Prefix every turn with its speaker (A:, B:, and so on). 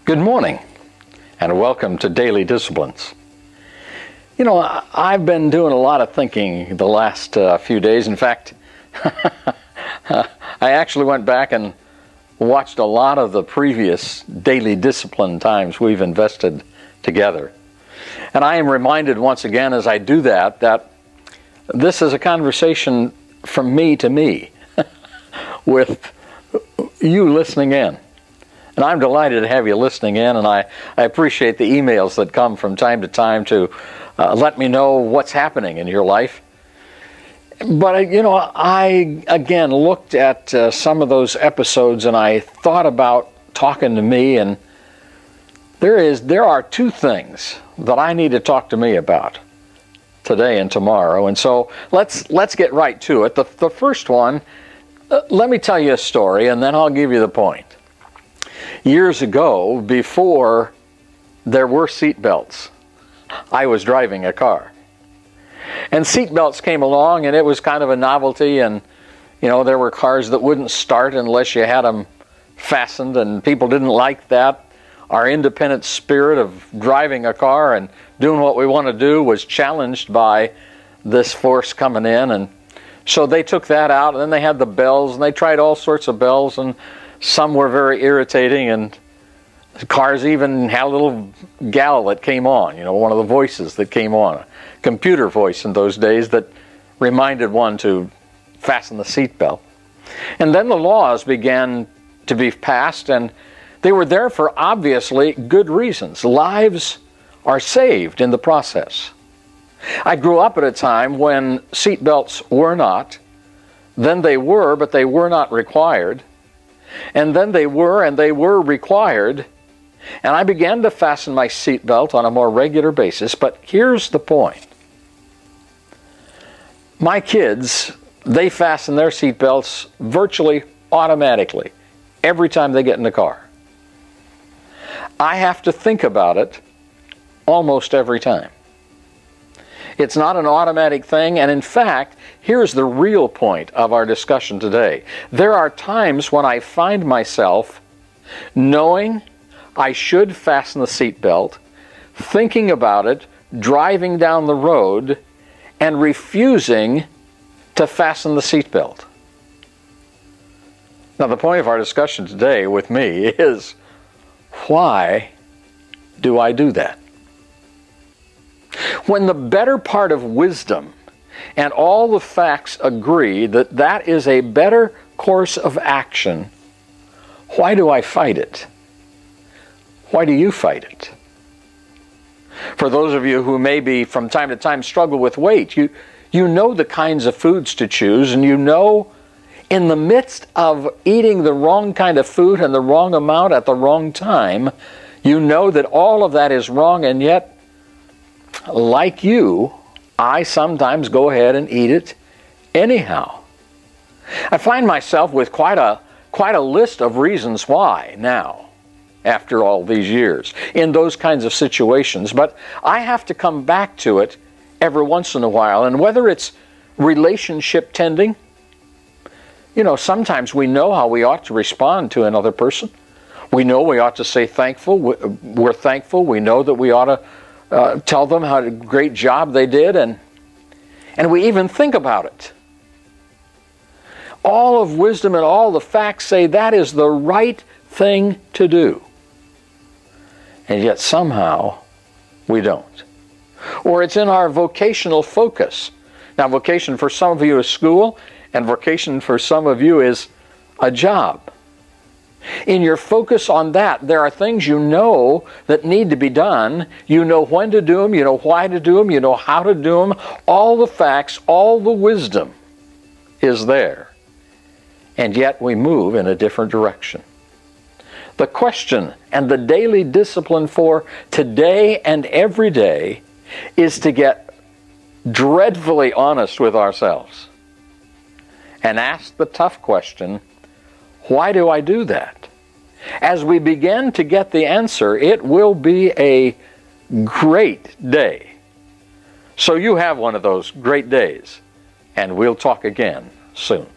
A: Good morning, and welcome to Daily Disciplines. You know, I've been doing a lot of thinking the last few days. In fact, I actually went back and watched a lot of the previous Daily Discipline times we've invested together. And I am reminded once again as I do that this is a conversation from me to me with you listening in. And I'm delighted to have you listening in, and I appreciate the emails that come from time to time to let me know what's happening in your life. But, you know, I, again, looked at some of those episodes, and I thought about talking to me, and there are two things that I need to talk to me about today and tomorrow. And so let's get right to it. The first one, let me tell you a story, and then I'll give you the point. Years ago, before there were seatbelts, I was driving a car. And seatbelts came along, and it was kind of a novelty, and, you know, there were cars that wouldn't start unless you had them fastened, and people didn't like that. Our independent spirit of driving a car and doing what we want to do was challenged by this force coming in, and so they took that out, and then they had the bells, and they tried all sorts of bells, and some were very irritating, and cars even had a little gal that came on, you know, one of the voices that came on, a computer voice in those days that reminded one to fasten the seatbelt. And then the laws began to be passed, and they were there for obviously good reasons. Lives are saved in the process. I grew up at a time when seatbelts were not, then they were, but they were not required. And then they were, and they were required, and I began to fasten my seatbelt on a more regular basis. But here's the point. My kids, they fasten their seatbelts virtually automatically every time they get in the car. I have to think about it almost every time. It's not an automatic thing, and in fact, here's the real point of our discussion today. There are times when I find myself knowing I should fasten the seatbelt, thinking about it, driving down the road, and refusing to fasten the seatbelt. Now, the point of our discussion today with me is, why do I do that? When the better part of wisdom and all the facts agree that that is a better course of action, why do I fight it? Why do you fight it? For those of you who maybe from time to time struggle with weight, you know the kinds of foods to choose, and you know in the midst of eating the wrong kind of food and the wrong amount at the wrong time, you know that all of that is wrong, and yet like you, I sometimes go ahead and eat it anyhow. I find myself with quite a list of reasons why now, after all these years, in those kinds of situations. But I have to come back to it every once in a while. And whether it's relationship tending, you know, sometimes we know how we ought to respond to another person. We know we ought to say thankful. We're thankful. We know that we ought to tell them how great job they did, and we even think about it. All of wisdom and all the facts say that is the right thing to do. And yet somehow we don't. Or it's in our vocational focus. Now, vocation for some of you is school, and vocation for some of you is a job. In your focus on that, there are things you know that need to be done. You know when to do them, you know why to do them, you know how to do them. All the facts, all the wisdom is there. And yet we move in a different direction. The question and the daily discipline for today and every day is to get dreadfully honest with ourselves and ask the tough question, why do I do that? As we begin to get the answer, it will be a great day. So you have one of those great days, and we'll talk again soon.